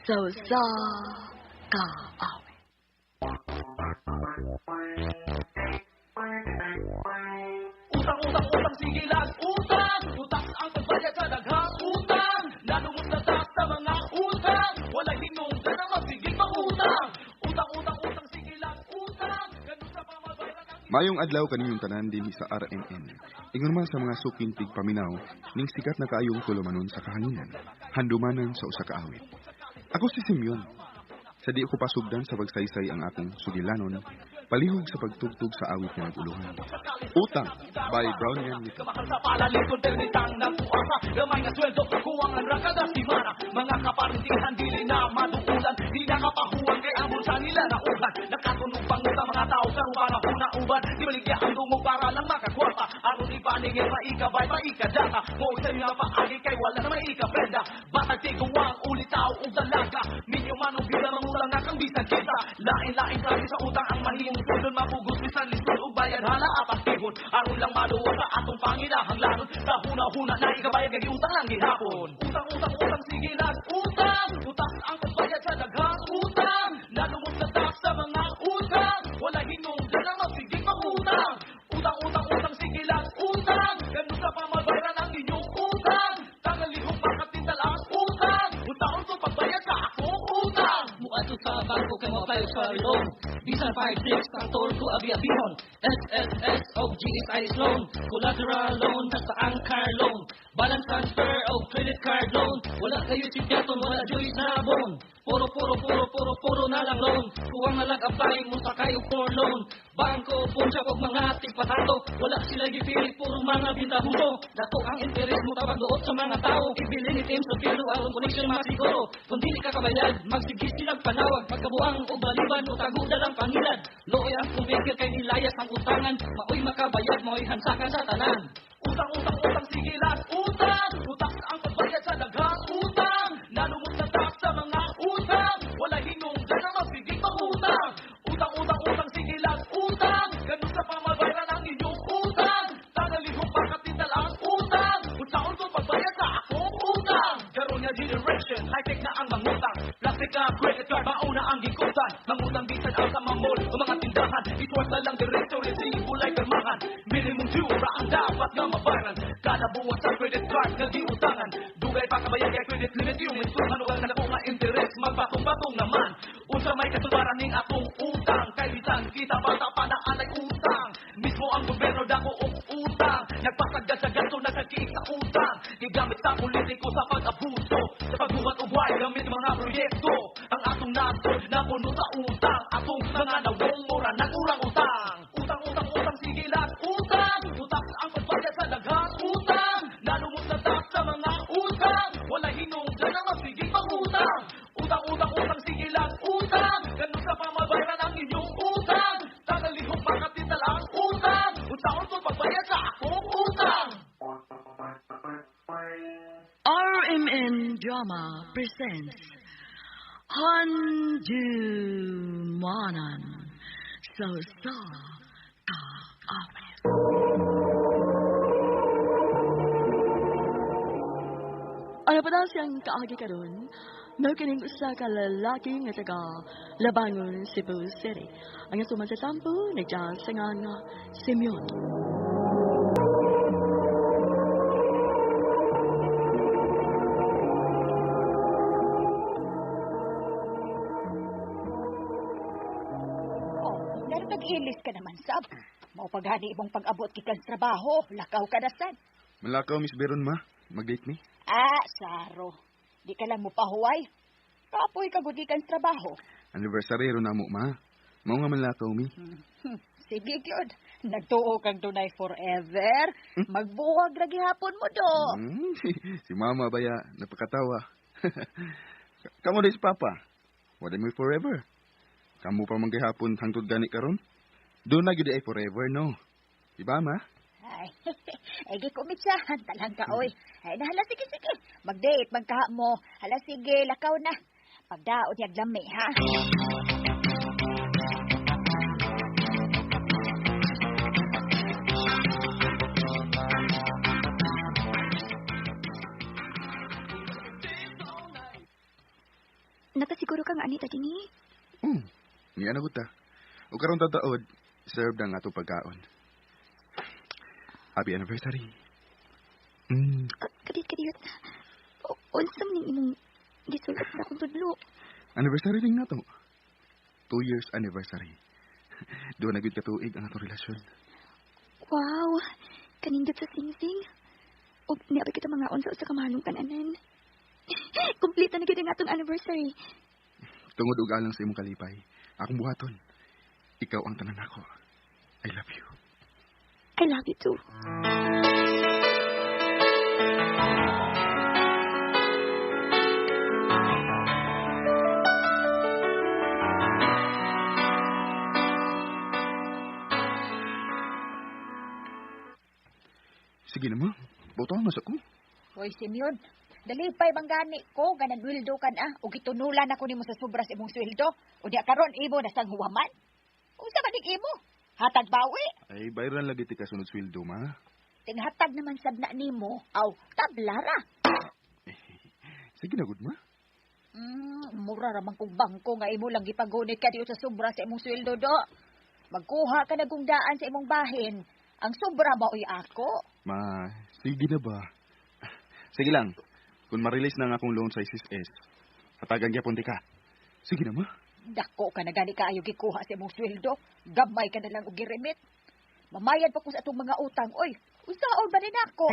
So sa kaawit. Utang, sigilan, utang. Utak ang pagbayad sa daghang utang. Nanumot na sa mga utang. Wala hinungdan na mapigil pangutang. Utang, sigilan, utang. Ganun sa pamabayaran ng... Mayong adlaw kaninyong tanan din sa RMN. Ingon man sa mga suking tigpaminaw ning sikat na kaayong tulumanon sa kahanginan. Handumanan sa usa ka awit. Ako si Simeon. Sa di ko pasugdan sa pagsaysay ang akong sugilanon, palihog sa pagtugtog sa awit nga naguluhan. Utang by Brown Yan Witty. Kamahal sa palalikon, ternitang ng puasa. Gamay nga sweldo, kuwangan ra kada simana. Mga kaparintingan, dili na madukulan. Di nakapahuwan kay amon sa nila na ulan. Nakatunog panguta mga tao, karuban ako na uban. Di baligya ang dumog para lang makakwarta. Aron ipaningin, maikabay, maikadata. Huwag sa mga paagi kay wala na maikaprenda. Batag tiguwang, ulitaw, ug dalaga. Minyo manong bila mangulang nga kang bisan kita. Lain-lain klase sa utang ang mahimong tulon. Mapugos bisan lisod ug bayad hala apat tibon. Aron lang maluwa sa atong panginahang lanon. Sa huna-huna na ikabayad kay utang lang gihapon. Utang, sigilan, utang. Utak ang pagbayad sa daghang utang. Nalumot na tax sa mga utang. Wala hinungdan na mapigil pangutang. Utang, sigilan, utang. Ganun sa pamabayaran ang inyong utang. Tangalihong makatintal ang utang. Utaon ko pagbayad sa akong utang. Muadto sa bangko kay mapayo sa loan. Bisan 5-6 ang tol ko abi-abihon. SSS o GSI's loan. Collateral loan sa ang car loan. Balance transfer o credit card loan. Wala kayo sipyaton, wala joys na bon. Puro na lang loan. Kuwang na lang apply mo sa kayo for loan. Bangko, punsya o mga tipatato. Wala sila gipili, puro mga bintahuto. Dato ang interest mo tabag doot sa mga tao. Ibili ni Tim sa pilo, aron connection masiguro. Kung dili ka kabayad, magsigis nilang panawag. Magkabuang o baliban o taguda lang pangilad. Looy ang kumikir kay nilayas ang utangan. Maoy makabayad, maoy hansakan sa tanan. Utang, sigilan, utang. Utak ang pagbayad sa daghang utang. Nalumot na tax sa mga utang. Wala hinungdan na mapigil pangutang. Utang, sigilan, utang. Ganun sa pamabayaran ang inyong utang. Tangalihong makatintal ang utang. Utaon ko pagbayad sa akong utang. Karoon niya generation, high-tech na ang mangutang. Plastic na credit card, mauna ang gikutan. Mangutang bisan ang sa mamol o mga tindahan. Itwas na lang diretso, resibo like permahan. Minimum due, ang dapat na mabayaran. Kada buwan sa credit card na diutangan. Dugay pa kabayad kay credit limit yung instrument. Huwag na po nga interest, magbatong-batong naman. Unsa may kasularan ning atong utang. Kay bisan kita bata pa na alay utang. Mismo ang gobyerno dako og utang. Nagpasagad sa gasto, nagkakiik sa utang. Gigamit sa politiko sa pag-abuso. Sa pagbuhat og why, gamit mga proyekto. Ang atong nato, napuno sa utang. Atong mga nawong mura, nagurang utang. Utang, sigilan, utang. Utak ang pagbayad sa daghang utang. Nalumot na tax sa mga utang. Wala hinungdan na mapigil pangutang. Utang, sigilan, utang. Ganun sa pamabayaran ang inyong utang. Tangalihong makatintal ang utang. Utaon ko pagbayad sa akong utang. RMN Drama presents Handumanan So sa kaawit. Ano pa daw siyang kaagi karon? No kining usa ka lalaki nga taga Labangon, Cebu City. Ang asuman sa tampo nagjasangan nga Simeon. Nag-ilis ka naman, Sab. Mau paghani ibong pag-abot kikang trabaho. Lakaw ka na, San. Malakaw, Miss Beron, ma. Mag-date me. Saro. Di ka lang mo pahuway. Kapoy ka gudi kang trabaho. Anniversary ro na mo, ma. Mao nga malakaw, mi. Sige, Gyud. Nagtuo kang dunay forever. Magbuwag lagi hapon mo, do. Si mama baya, napakatawa. Kamu din si papa. Wala mo forever. Kamu pa man gihapon hangtod gani karon? Doon na gyud ay forever, no? Diba, ma? Ay, gikumitsahan talang ka, oy. Ay, nahala, sige. Mag-date, magkaha mo. Hala, sige, lakaw na. Pagdaot yag lami, ha? kini? Niya na ta. O karon tataod, serve na nga itong pagkaon. Happy anniversary. Kadiyot. Unsam ning imong gisulat sa akong tudlo. Anniversary rin na to. 2 years anniversary. Doon na gud katuig ang atong relasyon. Wow, kanindot sa singsing. O niabay kita mga unsa sa kamahalong kananan. Kumplita na gid ang atong anniversary. Tungod og alang sa imong kalipay, akong buhaton. Ikaw ang tanan ako. I love you. I love you too. Sige naman. Bautaw na sa ko. Hoy, Simeon. Dalipay bang gani ko, ganan wildo kan o gitunulan ako nimo sa sobra sa imong sweldo. O diya karon imo na sang huwaman. Unsa man ning imo? Hatag bawi. Ay, bayaran lagi ti kasunod sweldo, ma. Tinghatag naman sad na nimo. Aw, tablara. Sige na, good ma. Mura ramang kong bangko nga imo lang gipagunit ka diyo sa sobra sa imong sweldo do. Magkuha ka na kung daan sa imong bahin. Ang sobra maoy ako. Ma, sige na ba? Sige lang. Kung ma-release na nga akong loan sa SSS, hatagan gyapon ti ka. Sige na, ma. Dako ka na gani kaayo gikuha sa imong sweldo. Gamay ka na lang og giremit. Mamayad pa ko sa atong mga utang. Oy, unsaon ba rin ako?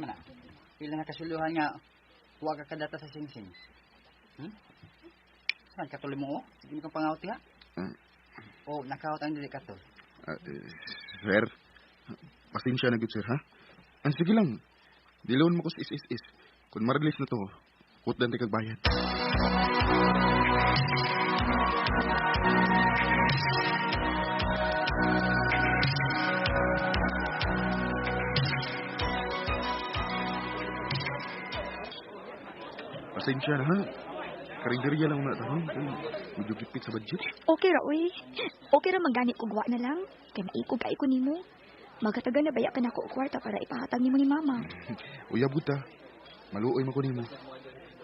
Mana? Pila na kasuluhan nga huwag ka kadata sa singsing. Saan katuloy mo o? Hindi mo kang pangawti ha? O nakawat ang dili kato? Sir, pasensya na gud sir, ha? Sige lang. Dilawon mo ko sa SSS. Kung ma-release na to, kutdan ti kag bayad. Pasensya na, ha? Karinderya lang na tanong. Medyo gipit sa budget. Okay ra, uy. Okay ra manggani ko gawa na lang. Kaya maikog ka ko nimo. Magataga na baya ka na ko kwarta para ipahatag nimo ni mama. Uya buta. Maluoy man ko nimo.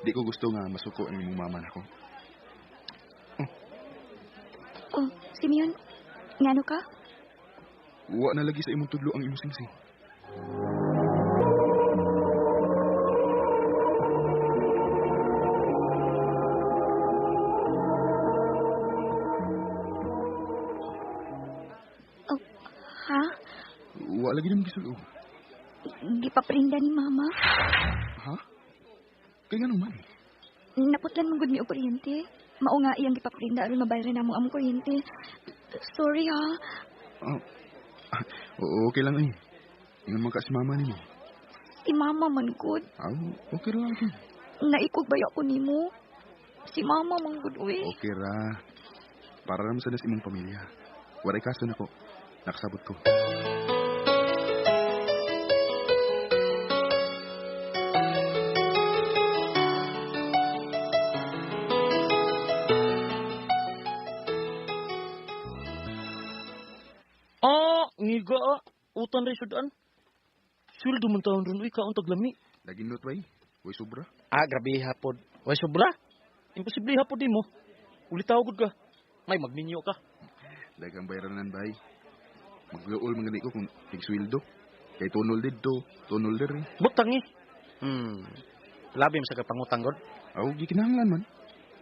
Di ko gusto nga masuko ang imong mama nako. Oh, Simeon. Ngano ka? Wa na lagi sa imong tudlo ang imong singsing. Ha? Wa lagi naman gisulo. Gipaprinda ni mama. Ha? Kaya nga naman. Naputlan mong gud mi og kuryente. Mao nga iyang gipaprinda aron mabayaran namo among kuryente. Sorry ha. Okay lang eh. Ingon man ka si mama nimo. Si mama man gud. Okay ra lang. Naikog baya ko nimo. Si mama man gud uy. Okay ra. Para naman sa imong pamilya. Waray kaso na ko. Nakasabot ko. Ngiga utan rin sudan. Sweldo man taon ron, uy, kaon taglami. Lagi not way. Way sobra. Grabe hapod. Way sobra? Imposible hapod din mo. Ulitaw gud ka. May magninyo ka. Dagang bayranan bay. Magluol man gani ko kung tigsweldo. Kay tunol didto, tunol diri. Butang eh. Labi mo sa kapangutang god. Di kinahanglan man.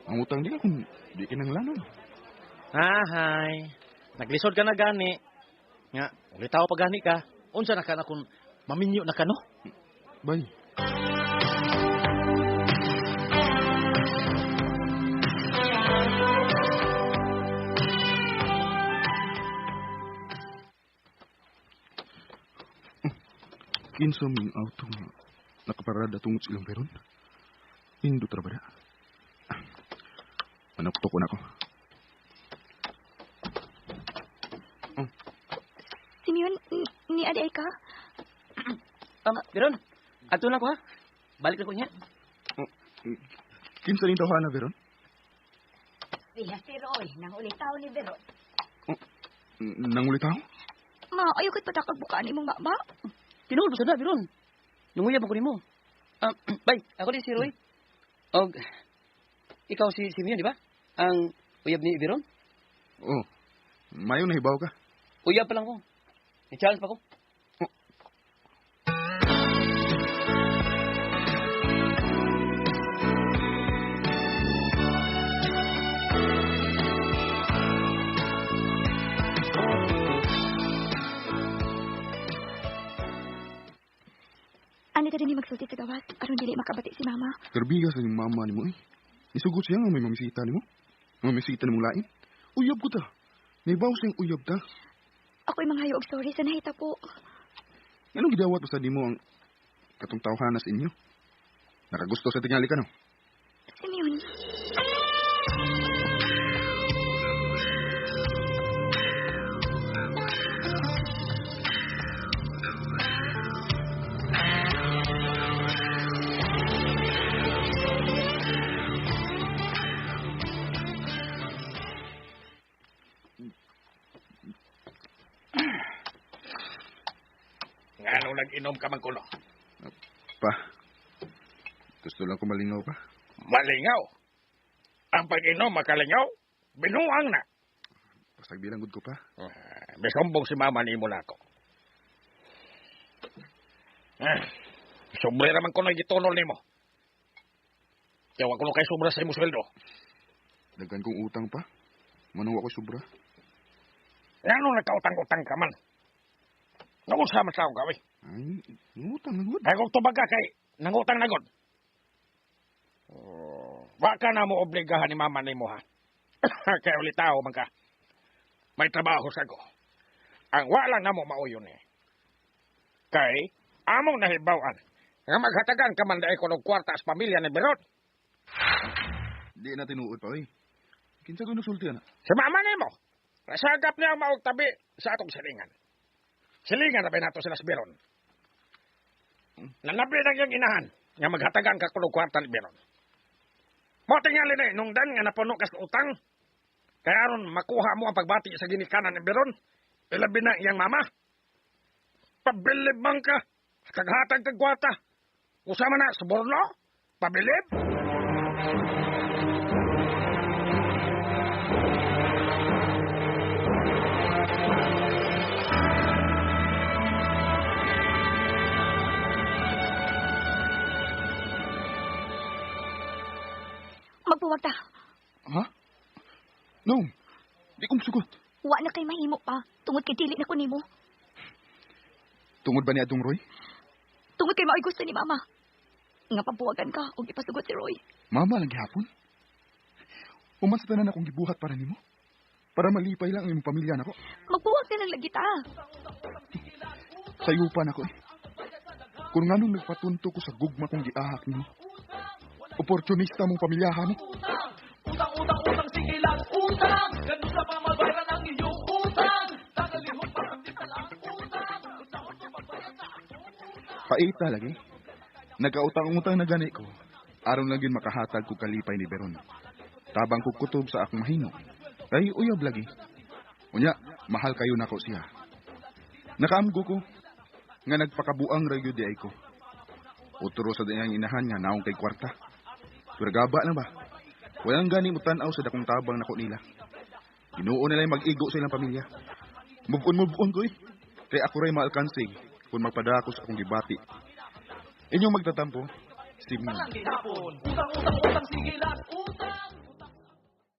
Ang utang di ka kung di kinahanglan. Hay. Naglisod ka na gani. Nga, ulitaw pa gani ka. Unsa na ka na kung maminyo na ka no? Bay. Kinsa ming auto nga nakaparada tungod sa ilang peron? Hindi trabada. Manapto ko na ko. Simeon, ni aday ka? Veron, ato na ko ha. Balik na ko niya. Kinsa ning tawhana, Veron? Iya, si Roy, nang ulitaw ni Berot. Nangulitaw? Ma, ayaw ko't patakag bukaan imong mama. Tinuod mo sa dabi ron. Nunguyab ako nimo. Bay, ako di si Roy. Og, ikaw si Simeon, di ba? Ang uyab ni Biron? Oh, mayo nahibaw ka. Uyab pa lang ko. I-challenge pa ko. Ano ka din magsulti sa gawas? Aron dili makabati si mama. Karbiga sa yung mama ni mo eh. Isugot siya nga may mamisita ni mo. Mamisita ni mo lain. Uyab ko ta. Nahibaw siyang uyab ta. Ako'y manghayo og sorry sa nahita po. Anong gidawat sa di mo ang katong tawhanas inyo? Nakagusto sa tingali ka no? Simeon. Nga nag-inom ka man kulo. Pa, gusto lang ko malingaw pa. Malingaw. Ang pag-inom makalingaw, binuang na. Pasag bilang good ko pa. Besombong si mama ni mo na ako. Sobre raman ko na gitunol ni mo. Kaya wag ko kay sobra sa imo sweldo. Daghan kong utang pa. Manong ako sobra. Ano nagkautang-utang ka man? Naunsa man sa akong gawin? Ay, utang na good. Ay kung tubaga kay nangutang na god. Baka na mo obligahan ni mama ni mo ha. Kaya ulitaw man ka. May trabaho sa ko. Ang wala na mo mauyon eh. Kay, among nahibawan. Nga maghatagan ka man dahil ko ng kwarta sa pamilya ni Berot. Di na tinuod pa, oy. Kinsa ko nasulti na? Si mama ni mo. Nasagap niya ang maog tabi sa atong silingan. Silingan na ba nato sila sa Beron? Nanabi na yung inahan nga maghatagan ka kulong kwarta ni Beron. Mo tingali na nung dan nga napuno ka sa utang. Kaya aron makuha mo ang pagbati sa ginikanan ni Beron. Ilabi na iyang mama. Pabilib bang ka? Kaghatag kag kwarta. Usama na sa Borno? Pabilib? Magpuwag ta. Ha? No. Di kong sugot. Wa na kay mahimo pa. Tungod kay dili na ko nimo. Tungod ba ni Adong Roy? Tungod kay mao'y gusto ni mama. Nga pabuwagan ka og ipasugot si Roy. Mama lang gihapon. Uman sa tanan akong gibuhat para nimo. Para malipay lang ang imong pamilya nako. Magpuwag na lang lagi ta. Sayupan ako eh. Kung nga nung nagpatunto ko sa gugma kong giahak nimo. Oportunista mong pamilyahan mo. Utang, sige lang, utang. Ganun sa pamabayaran ang iyong utang. Tagalihon pa ang ang utang. Paita lagi. Nagkautang-utang na gani ko. Aron lang yun makahatag ko kalipay ni Beron. Tabang ko kutob sa akong mahino. Kay uyab lagi. Unya, mahal kayo nako siya. Nakaamgo ko nga nagpakabuang ragyo di ay ko. Utro sa diyang inahan nga naong kay kwarta. Pero gaba na ba? Walang gani mo tanaw sa dakong tabang nako nila. Inuon nila mag-igo sa ilang pamilya. Move on ko eh. Kaya ako rin maalkansig kung magpadako sa akong gibati. Inyong magtatampo, Simeon. Utang, sige lang, utang.